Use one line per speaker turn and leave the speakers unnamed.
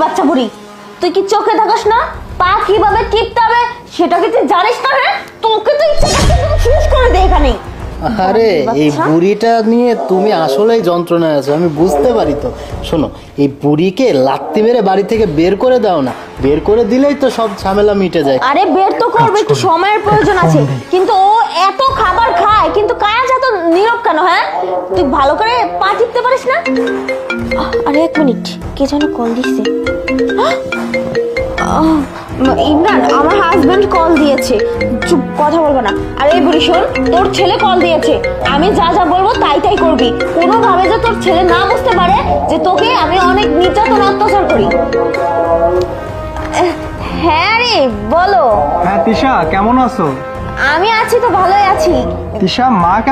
বাচ্চা বুড়ি, তুই কি চোখে থাকস না পা কিভাবে টিপতে হবে সেটা কি তুই জানিস না? হ্যাঁ, তোকে তো ইচ্ছে করছে শেষ করে দে এখানে।
আরে এই বুড়িটা নিয়ে তুমি আসলেই যন্ত্রণায় আছো, আমি বুঝতে পারি তো। শোনো, এই বুড়িকে লাত্তি মেরে বাড়ি থেকে বের করে দাও না, বের করে দিলেই তো সব ঝামেলা মিটে যায়।
আরে বের তো করবে, একটু সময়ের প্রয়োজন আছে, কিন্তু ও এত খাবার খায় কিন্তু কাজ এত নীরব কেন? হ্যাঁ, তুই ভালো করে পা টিপতে পারিস না? আরে এক মিনিট, কে যেন কল দিছে। ইমরান, আমার হাজবেন্ড কল দিয়েছে। চুপ, কথা বলবো না। আরে বুড়ি শোন, তোর ছেলে কল দিয়েছে, আমি যা যা বলবো তাই তাই করবি। কোনোভাবে যে তোর ছেলে না বুঝতে পারে যে তোকে আমি অনেক নির্যাতন অত্যাচার করি। হ্যাঁ রে, বলো।
হ্যাঁ তিশা, কেমন আছো?
আমি আছি তো, ভালোই আছি।
তিশা, মা